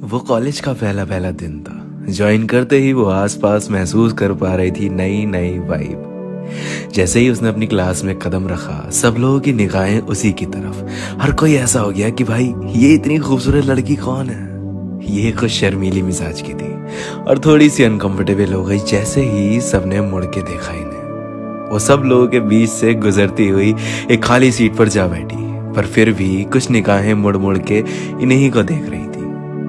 वो कॉलेज का पहला पहला दिन था। ज्वाइन करते ही वो आसपास महसूस कर पा रही थी नई नई वाइब। जैसे ही उसने अपनी क्लास में कदम रखा, सब लोगों की निगाहें उसी की तरफ। हर कोई ऐसा हो गया कि भाई ये इतनी खूबसूरत लड़की कौन है। ये कुछ शर्मीली मिजाज की थी और थोड़ी सी अनकंफर्टेबल हो गई जैसे ही सबने मुड़ के देखा इन्हें। वो सब लोगों के बीच से गुजरती हुई एक खाली सीट पर जा बैठी, पर फिर भी कुछ निगाहें मुड़ मुड़ के इन्हीं को देख रही थी।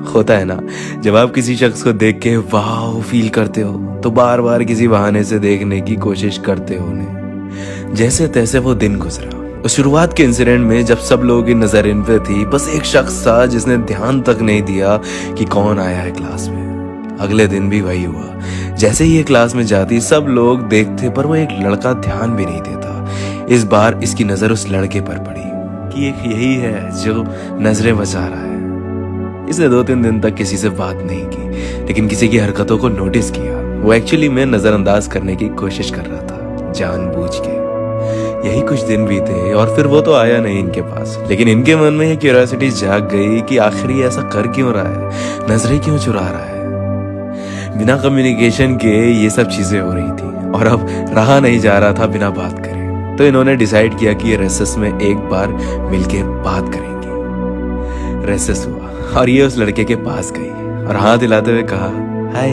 होता है ना, जब आप किसी शख्स को देख के वाह फील करते हो तो बार बार किसी बहाने से देखने की कोशिश करते हो उन्हें। जैसे तैसे वो दिन गुजरा। उस शुरुआत के इंसिडेंट में जब सब लोगों की नजर इन पे थी, बस एक शख्स था जिसने ध्यान तक नहीं दिया कि कौन आया है क्लास में। अगले दिन भी वही हुआ। जैसे ही ये क्लास में जाती, सब लोग देखते पर वो एक लड़का ध्यान भी नहीं देता। इस बार इसकी नजर उस लड़के पर पड़ी कि एक यही है जो नजरें बचा रहा है। इसने 2-3 दिन तक किसी से बात नहीं की, लेकिन किसी की हरकतों को नोटिस किया। वो एक्चुअली में नजरअंदाज करने की कोशिश कर रहा था, जानबूझ के। यही कुछ दिन बीते और फिर वो तो आया नहीं इनके पास, लेकिन इनके मन में ये क्यूरियोसिटी जाग गई कि आखिर ये ऐसा कर क्यों रहा है, नजरें क्यों चुरा रहा है। बिना कम्युनिकेशन के ये सब चीजें हो रही थी और अब रहा नहीं जा रहा था बिना बात करे। तो इन्होंने डिसाइड किया कि ये रेसेस में एक बार मिलके बात करेंगे। रेसेस हुआ और ये उस लड़के के पास गई और हाथ हिलाते हुए कहा हाय।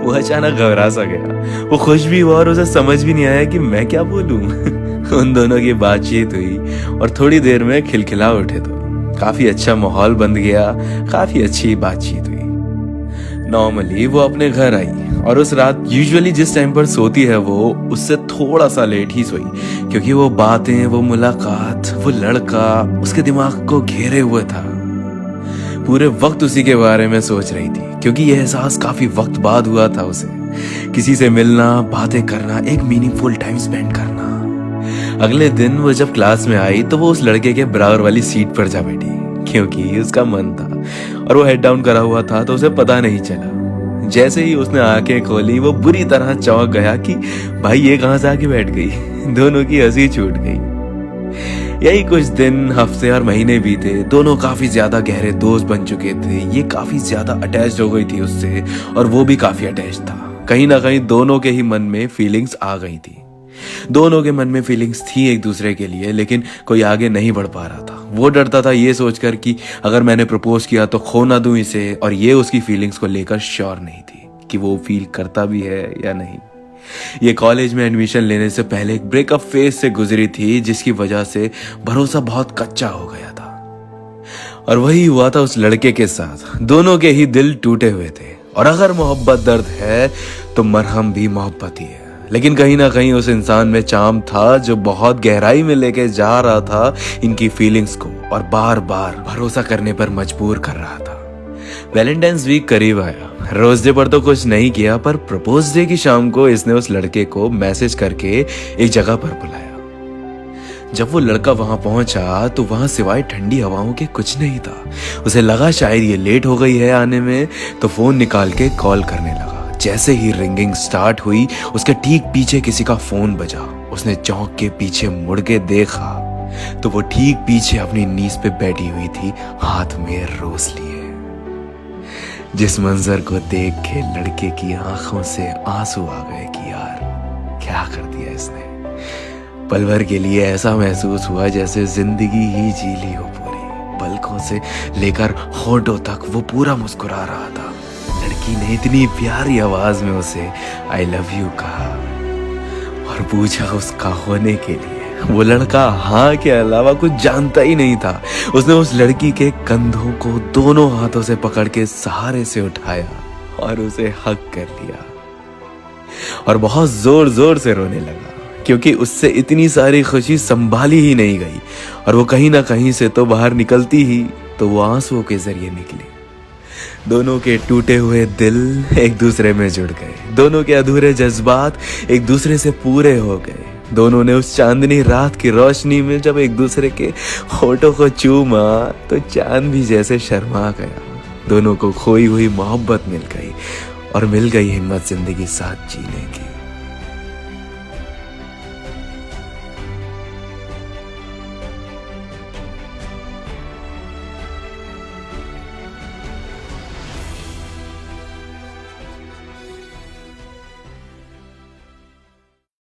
वो अचानक घबरा सा गया। वो खुश भी हुआ और उसे समझ भी नहीं आया कि मैं क्या बोलूं। उन दोनों की बातचीत हुई और थोड़ी देर में खिलखिला उठे। तो काफी अच्छा माहौल बन गया, काफी अच्छी बातचीत हुई। नॉर्मली वो अपने घर आई और उस रात यूजुअली जिस टाइम पर सोती है वो उससे थोड़ा सा लेट ही सोई, क्योंकि वो बातें, वो मुलाकात, वो लड़का उसके दिमाग को घेरे हुए था। पूरे वक्त उसी के बारे में सोच रही थी, क्योंकि यह एहसास काफी वक्त बाद हुआ था उसे। किसी से मिलना, बातें करना, एक मीनिंगफुल टाइम स्पेंड करना। अगले दिन वो जब क्लास में आई तो वो उस लड़के के बराबर वाली सीट पर जा बैठी, क्योंकि उसका मन था और वो हेड डाउन करा हुआ था तो उसे पता नहीं चला। जैसे ही उसने आंखें खोली वो बुरी तरह चौंक गया कि भाई ये कहां से आके बैठ गई। दोनों की हंसी छूट गई। यही कुछ दिन, हफ्ते और महीने बीते। दोनों काफी ज्यादा गहरे दोस्त बन चुके थे। ये काफी ज्यादा अटैच्ड हो गई थी उससे और वो भी काफी अटैच्ड था। कहीं ना कहीं दोनों के ही मन में फीलिंग्स आ गई थी। दोनों के मन में फीलिंग्स थी एक दूसरे के लिए, लेकिन कोई आगे नहीं बढ़ पा रहा था। वो डरता था ये सोचकर कि अगर मैंने प्रपोज किया तो खो ना दूं इसे, और ये उसकी फीलिंग्स को लेकर श्योर नहीं थी कि वो फील करता भी है या नहीं। ये कॉलेज में एडमिशन लेने से पहले एक ब्रेकअप फेज से गुजरी थी, जिसकी वजह से भरोसा बहुत कच्चा हो गया था। और वही हुआ था उस लड़के के साथ। दोनों के ही दिल टूटे हुए थे, और अगर मोहब्बत दर्द है तो मरहम भी मोहब्बत ही है। लेकिन कहीं ना कहीं उस इंसान में चार्म था जो बहुत गहराई में लेके जा रहा था इनकी फीलिंग्स को, और बार बार भरोसा करने पर मजबूर कर रहा था। वैलेंटाइंस वीक करीब आया। रोज डे पर तो कुछ नहीं किया, पर प्रपोज डे की शाम को इसने उस लड़के को मैसेज करके एक जगह पर बुलाया। जब वो लड़का वहां पहुंचा तो वहां सिवाय ठंडी हवाओं के कुछ नहीं था। उसे लगा शायद ये लेट हो गई है आने में, तो फोन निकाल के कॉल करने लगा। जैसे ही रिंगिंग स्टार्ट हुई, उसके ठीक पीछे किसी का फोन बजा। उसने चौंक के पीछे मुड़ के देखा तो वो ठीक पीछे अपनी नीज पे बैठी हुई थी, हाथ में रोज लिए। जिस मंजर को देख के लड़के की आंखों से आंसू आ गए कि यार क्या कर दिया इसने। पल भर के लिए ऐसा महसूस हुआ जैसे जिंदगी ही जी ली हो पूरी। पलकों से लेकर होठों तक वो पूरा मुस्कुरा रहा था। लड़की ने इतनी प्यारी आवाज में उसे आई लव यू कहा और पूछा उसका होने के लिए। वो लड़का हाँ के अलावा कुछ जानता ही नहीं था। उसने उस लड़की के कंधों को दोनों हाथों से पकड़ के सहारे से उठाया और उसे हक कर लिया, और बहुत जोर जोर से रोने लगा, क्योंकि उससे इतनी सारी खुशी संभाली ही नहीं गई। और वो कहीं ना कहीं से तो बाहर निकलती ही तो वो आंसुओं के जरिए निकली। दोनों के टूटे हुए दिल एक दूसरे में जुड़ गए। दोनों के अधूरे जज्बात एक दूसरे से पूरे हो गए। दोनों ने उस चांदनी रात की रोशनी में जब एक दूसरे के होठों को चूमा तो चांद भी जैसे शर्मा गया। दोनों को खोई हुई मोहब्बत मिल गई और मिल गई हिम्मत जिंदगी साथ जीने की।